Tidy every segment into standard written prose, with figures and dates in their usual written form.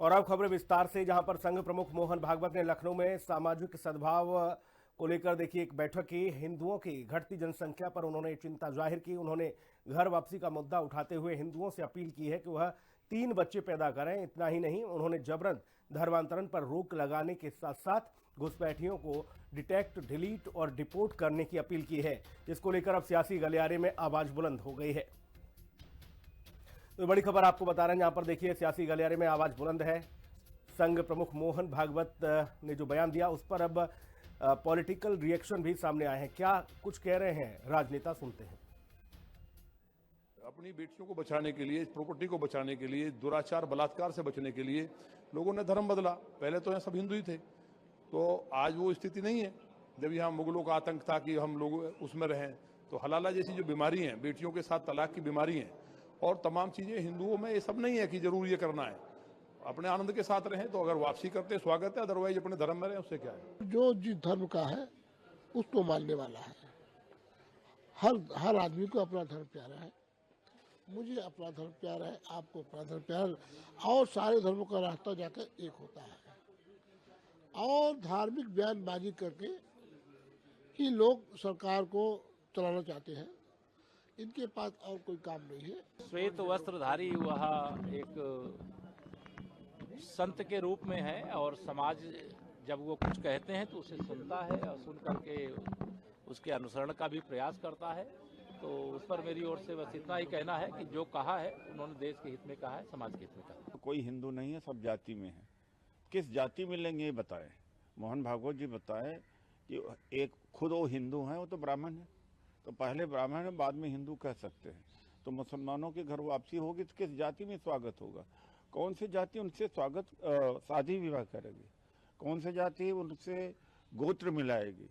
और अब खबरें विस्तार से, जहां पर संघ प्रमुख मोहन भागवत ने लखनऊ में सामाजिक सद्भाव को लेकर देखिए एक बैठक की। हिंदुओं की घटती जनसंख्या पर उन्होंने चिंता जाहिर की। उन्होंने घर वापसी का मुद्दा उठाते हुए हिंदुओं से अपील की है कि वह 3 बच्चे पैदा करें। इतना ही नहीं, उन्होंने जबरन धर्मांतरण पर रोक लगाने के साथ साथ घुसपैठियों को डिटेक्ट, डिलीट और डिपोर्ट करने की अपील की है। इसको लेकर अब सियासी गलियारे में आवाज बुलंद हो गई है। तो बड़ी खबर आपको बता रहे हैं, जहां पर देखिए सियासी गलियारे में आवाज बुलंद है। संघ प्रमुख मोहन भागवत ने जो बयान दिया उस पर अब पॉलिटिकल रिएक्शन भी सामने आए हैं। क्या कुछ कह रहे हैं राजनेता, सुनते हैं। अपनी बेटियों को बचाने के लिए, प्रॉपर्टी को बचाने के लिए, दुराचार बलात्कार से बचने के लिए लोगों ने धर्म बदला। पहले तो यहाँ सब हिंदू ही थे, तो आज वो स्थिति नहीं है। जब यहाँ मुगलों का आतंक था कि हम लोग उसमें रहें, तो हलाला जैसी जो बीमारी है, बेटियों के साथ तलाक की बीमारी है और तमाम चीजें, हिंदुओं में ये सब नहीं है कि जरूर ये करना है। अपने आनंद के साथ रहें, तो अगर वापसी करते स्वागत है, अदरवाइज अपने धर्म में रहें, उससे क्या है। जो जिस धर्म का है उसको मानने वाला है। हर आदमी को अपना धर्म प्यारा है। मुझे अपना धर्म प्यारा है, आपको अपना धर्म प्यारा है, और सारे धर्मों का रास्ता जाकर एक होता है। और धार्मिक बयानबाजी करके ही लोग सरकार को चलाना चाहते हैं। इनके पास और कोई काम नहीं है। श्वेत वस्त्रधारी वह एक संत के रूप में है और समाज जब वो कुछ कहते हैं तो उसे सुनता है और सुन करके उसके अनुसरण का भी प्रयास करता है। तो उस पर मेरी ओर से बस इतना ही कहना है कि जो कहा है उन्होंने देश के हित में कहा है, समाज के हित में कहा है। कोई हिंदू नहीं है, सब जाति में है। किस जाति में लेंगे ये बताएं। मोहन भागवत जी बताएं कि एक खुद वो हिंदू हैं, वो तो ब्राह्मण है, तो पहले ब्राह्मण है बाद में हिंदू कह सकते हैं। तो मुसलमानों की घर वापसी होगी तो किस जाति में स्वागत होगा? कौन सी जाति उनसे स्वागत शादी विवाह करेगी? कौन सी जाति उनसे गोत्र मिलाएगी?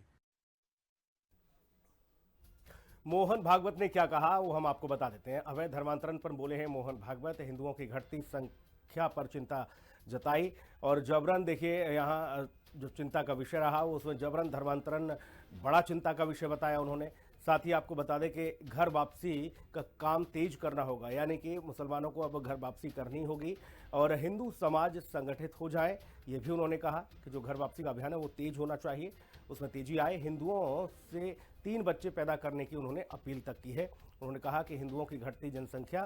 मोहन भागवत ने क्या कहा वो हम आपको बता देते हैं। अवैध धर्मांतरण पर बोले हैं मोहन भागवत। हिंदुओं की घटती संख्या पर चिंता जताई और जबरन, देखिए यहाँ जो चिंता का विषय रहा वो उसमें जबरन धर्मांतरण बड़ा चिंता का विषय बताया उन्होंने। साथ ही आपको बता दें कि घर वापसी का काम तेज करना होगा, यानी कि मुसलमानों को अब घर वापसी करनी होगी और हिंदू समाज संगठित हो जाए। ये भी उन्होंने कहा कि जो घर वापसी का अभियान है वो तेज होना चाहिए, उसमें तेजी आए। हिंदुओं से 3 बच्चे पैदा करने की उन्होंने अपील तक की है। उन्होंने कहा कि हिंदुओं की घटती जनसंख्या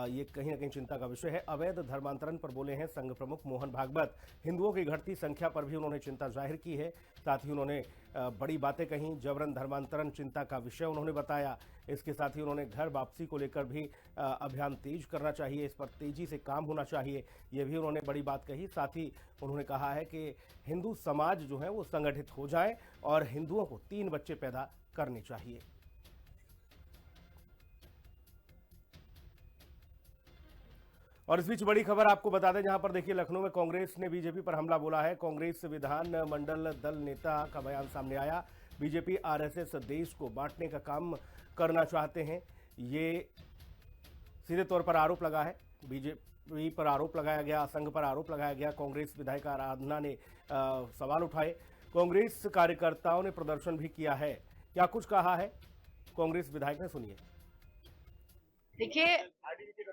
ये कहीं न कहीं चिंता का विषय है। अवैध धर्मांतरण पर बोले हैं संघ प्रमुख मोहन भागवत। हिंदुओं की घटती संख्या पर भी उन्होंने चिंता जाहिर की है। साथ ही उन्होंने बड़ी बातें कहीं। जबरन धर्मांतरण चिंता का विषय उन्होंने बताया। इसके साथ ही उन्होंने घर वापसी को लेकर भी अभियान तेज करना चाहिए, इस पर तेजी से काम होना चाहिए, ये भी उन्होंने बड़ी बात कही। साथ ही उन्होंने कहा है कि हिंदू समाज जो है वो संगठित हो जाए और हिंदुओं को 3 बच्चे पैदा करने चाहिए। और इस बीच बड़ी खबर आपको बता दें, जहां पर देखिए लखनऊ में कांग्रेस ने बीजेपी पर हमला बोला है। कांग्रेस विधान मंडल दल नेता का बयान सामने आया। बीजेपी आरएसएस देश को बांटने का काम करना चाहते हैं, ये सीधे तौर पर आरोप लगा है। बीजेपी पर आरोप लगाया गया, संघ पर आरोप लगाया गया। कांग्रेस विधायक आराधना ने सवाल उठाए। कांग्रेस कार्यकर्ताओं ने प्रदर्शन भी किया है। क्या कुछ कहा है कांग्रेस विधायक ने, सुनिए। देखिए,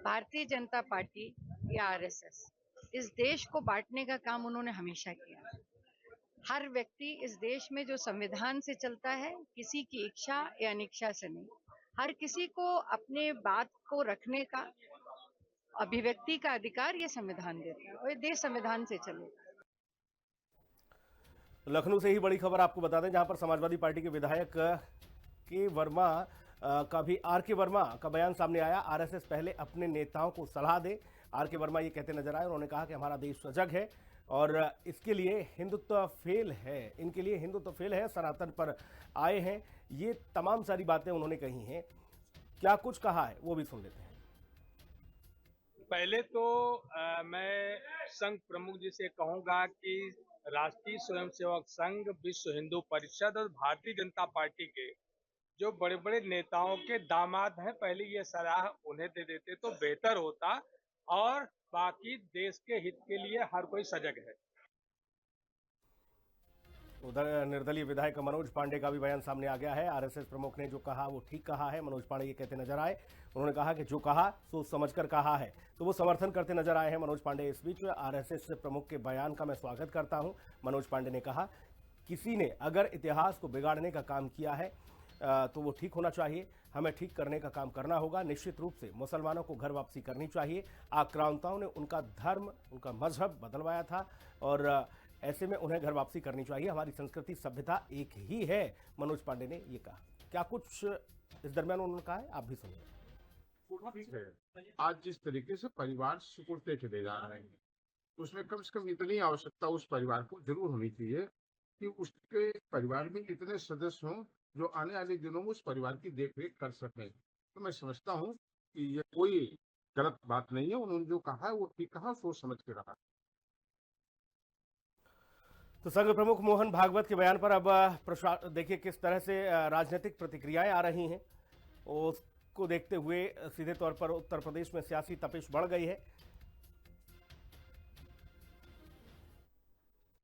भारतीय जनता पार्टी या आरएसएस इस देश को बांटने का काम उन्होंने हमेशा किया। हर व्यक्ति इस देश में जो संविधान से चलता है, किसी की इच्छा या अनिच्छा से नहीं, हर किसी को अपने बात को रखने का, अभिव्यक्ति का अधिकार ये संविधान देता है और ये देश संविधान से चलेगा। लखनऊ से ही बड़ी खबर आपको बता दें, जहां पर समाजवादी पार्टी के विधायक के वर्मा का भी आर.के. वर्मा का बयान सामने आया। आरएसएस पहले अपने नेताओं को सलाह दे, आर.के. वर्मा ये कहते नजर आए। उन्होंने कहा कि हमारा देश सजग है और इसके लिए हिंदुत्व फेल है, इनके लिए हिंदुत्व फेल है, सनातन पर आए हैं। ये तमाम सारी बातें उन्होंने कही हैं। क्या कुछ कहा है वो भी सुन लेते हैं। पहले तो मैं संघ प्रमुख जी से कहूंगा कि राष्ट्रीय स्वयंसेवक संघ, विश्व हिंदू परिषद और भारतीय जनता पार्टी के जो बड़े बड़े नेताओं के दामाद हैं, पहले ये सलाह उन्हें दे देते तो बेहतर होता और बाकी देश के हित के लिए हर कोई सजग है। उधर निर्दलीय विधायक मनोज पांडे का भी बयान सामने आ गया है। आरएसएस प्रमुख ने जो कहा वो ठीक कहा है। मनोज पांडे ये कहते नजर आए। उन्होंने कहा कि जो कहा सोच समझकर कहा है, तो वो समर्थन करते नजर आए हैं मनोज पांडे। इस बीच आरएसएस प्रमुख के बयान का मैं स्वागत करता हूं। मनोज पांडे ने कहा, किसी ने अगर इतिहास को बिगाड़ने का काम किया है तो वो ठीक होना चाहिए। हमें ठीक करने का काम करना होगा। निश्चित रूप से मुसलमानों को घर वापसी करनी चाहिए। आक्रांताओं ने उनका धर्म, उनका मजहब बदलवाया था और ऐसे में उन्हें घर वापसी करनी चाहिए। हमारी संस्कृति, सभ्यता एक ही है, मनोज पांडे ने ये कहा। क्या कुछ इस दरमियान उन्होंने कहा है, आप भी सुनिए। आज जिस तरीके से परिवार सिकुड़ते चले जा रहे हैं, उसमें कम से कम इतनी आवश्यकता उस परिवार को जरूर होनी चाहिए कि उसके परिवार में इतने सदस्य हों जो आने वाले दिनों में उस परिवार की देखरेख कर सकें। तो मैं समझता हूँ कि ये कोई गलत बात नहीं है। उन्होंने जो कहा है वो ठीक कहा, सोच समझ के रहा। तो संघ प्रमुख मोहन भागवत के बयान पर अब देखिए किस तरह से राजनीतिक प्रतिक्रियाएं आ रही हैं। उसको देखते हुए सीधे तौर पर उत्तर प्रदेश में सियासी तपिश बढ़ गई है।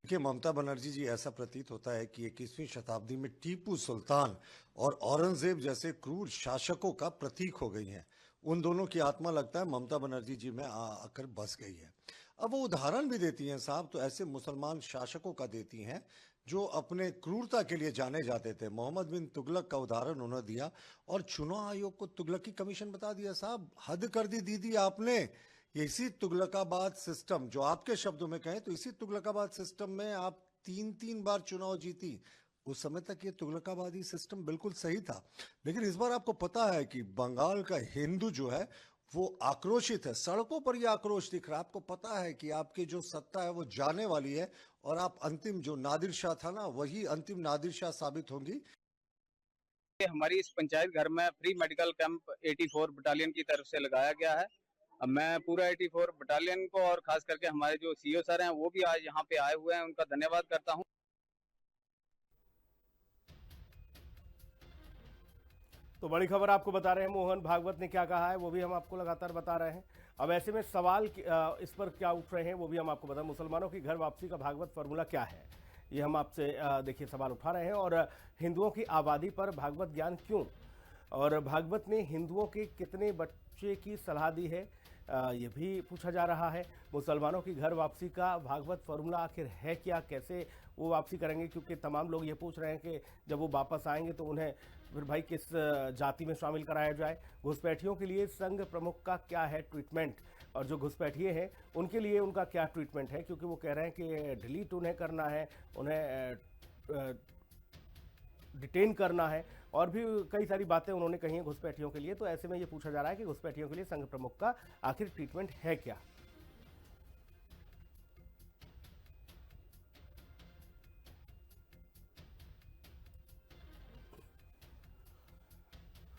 देखिए, ममता बनर्जी जी, ऐसा प्रतीत होता है कि 21वीं शताब्दी में टीपू सुल्तान और औरंगजेब जैसे क्रूर शासकों का प्रतीक हो गई हैं। उन दोनों की आत्मा लगता है ममता बनर्जी जी में आकर बस गई है। अब वो उदाहरण भी देती हैं साहब, तो ऐसे मुसलमान शासकों का देती हैं जो अपने क्रूरता के लिए जाने जाते थे। मोहम्मद बिन तुगलक का उदाहरण उन्होंने दिया और चुनाव आयोग को तुगलकी कमीशन बता दिया। साहब, हद कर दी दीदी आपने। इसी तुगलकाबाद सिस्टम, जो आपके शब्दों में कहें तो इसी तुगलकाबाद सिस्टम में आप 3 बार चुनाव जीती। उस समय तक ये तुगलकाबादी सिस्टम बिल्कुल सही था। लेकिन इस बार आपको पता है कि बंगाल का हिंदू जो है वो आक्रोशित है। सड़कों पर ये आक्रोश दिख रहा है। आपको पता है कि आपकी जो सत्ता है वो जाने वाली है और आप अंतिम जो नादिर शाह था ना, वही अंतिम नादिर शाह साबित होंगी। हमारी इस पंचायत घर में फ्री मेडिकल कैंप 84 बटालियन की तरफ से लगाया गया है। अब मैं पूरा 84 बटालियन को और खास करके हमारे जो सीओ सर हैं वो भी आज यहाँ पे आए हुए हैं, उनका धन्यवाद करता हूँ। तो बड़ी खबर आपको बता रहे हैं, मोहन भागवत ने क्या कहा है वो भी हम आपको लगातार बता रहे हैं। अब ऐसे में सवाल इस पर क्या उठ रहे हैं वो भी हम आपको बताएं। मुसलमानों की घर वापसी का भागवत फॉर्मूला क्या है, ये हम आपसे देखिए सवाल उठा रहे हैं। और हिंदुओं की आबादी पर भागवत ज्ञान क्यों, और भागवत ने हिंदुओं के कितने बच्चे की सलाह दी है, ये भी पूछा जा रहा है। मुसलमानों की घर वापसी का भागवत फॉर्मूला आखिर है क्या, कैसे वो वापसी करेंगे, क्योंकि तमाम लोग ये पूछ रहे हैं कि जब वो वापस आएंगे तो उन्हें फिर भाई किस जाति में शामिल कराया जाए। घुसपैठियों के लिए संघ प्रमुख का क्या है ट्रीटमेंट, और जो घुसपैठिए हैं उनके लिए उनका क्या ट्रीटमेंट है, क्योंकि वो कह रहे हैं कि डिलीट उन्हें करना है, उन्हें डिटेन करना है, और भी कई सारी बातें उन्होंने कही हैं घुसपैठियों के लिए। तो ऐसे में ये पूछा जा रहा है कि घुसपैठियों के लिए संघ प्रमुख का आखिर ट्रीटमेंट है क्या।